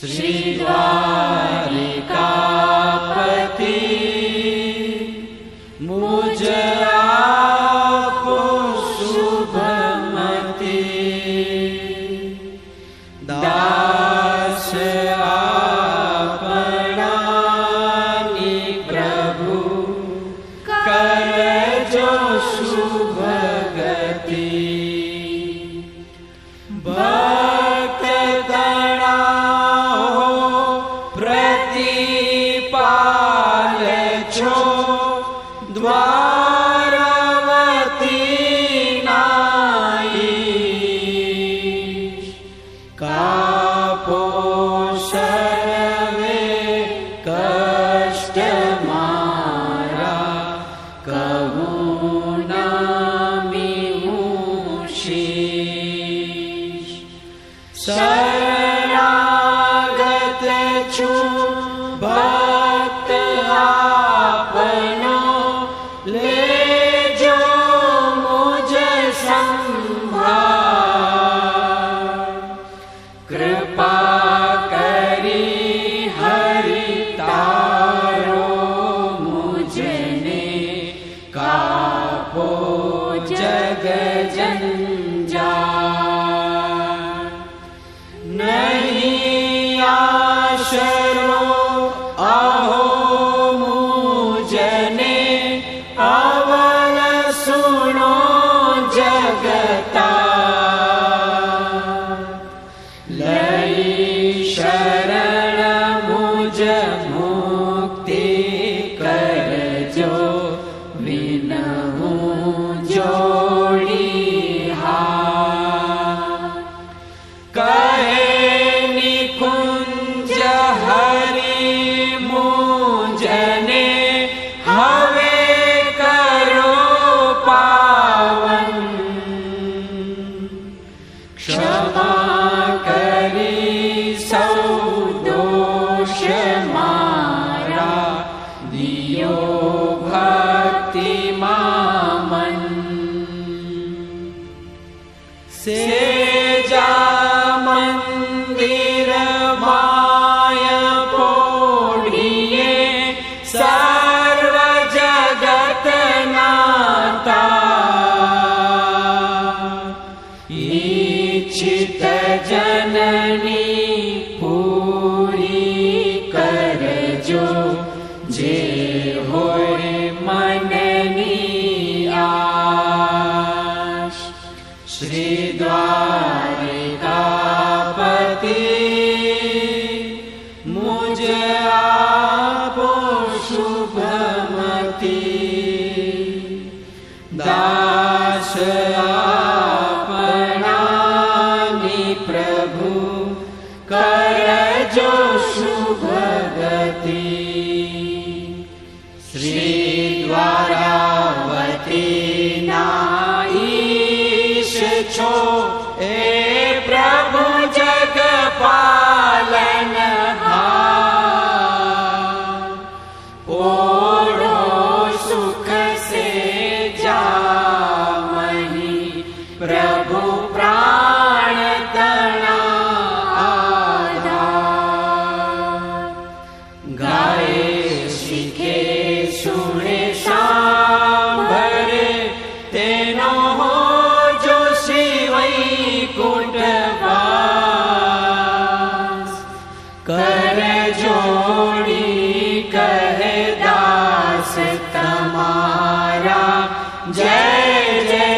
શ્રી દ્વારિકાપતિ મુજ આપો શુભમતી, દાસ આપણાની પ્રભુ કરજો શુભ ગતિ. ભક્ત તણાઓ પ્રતિપાલ છો, દ્વારવતી નાઈશ. કાપો સર્વે કષ્ટ મારા, કહું નામી હું શીશ. શરણાગત છું ભક્ત આપનો, લેજો મુજ સંભાળ. કૃપા કરી હરિ તારો મુજને, કાપો જગ જંજાળ. નહીં આશરો અહો મુજને, અવલ સુણો જગતા. લઈ શરણ મુજ મુક્તિ કરજો, વિનવું જોડી હાથ. કહે નિકુંજ હરિ મુજને, હવે કરો પાવન. ક્ષમા કરી સૌ દોષ મારા, દિયો ભક્તિમાં મન. સેજા મંદિર માય પોઢીએ, સર્વ જગત નાતા. ઈચ્છિત જનની પૂરી કરજો, જે હોય મનની આશ. શ્રી દ્વારિકાપતિ મુજ આપો શુભમતી, દાસ આપણાની પ્રભુ કરજો શુભ ગતિ. શ્રી દ્વારાવતી નાઈશ છો, એ પ્રભુ જગપાલન હાર. ઓળો સુખ સે જામહી, પ્રભુ પ્રાણ તણા આધાર. ગાય શીખે સુણે સાંભળે, તેનો જો વૈકુંઠવાસ. કર જોડી કહે દાસ તમારા, જય જય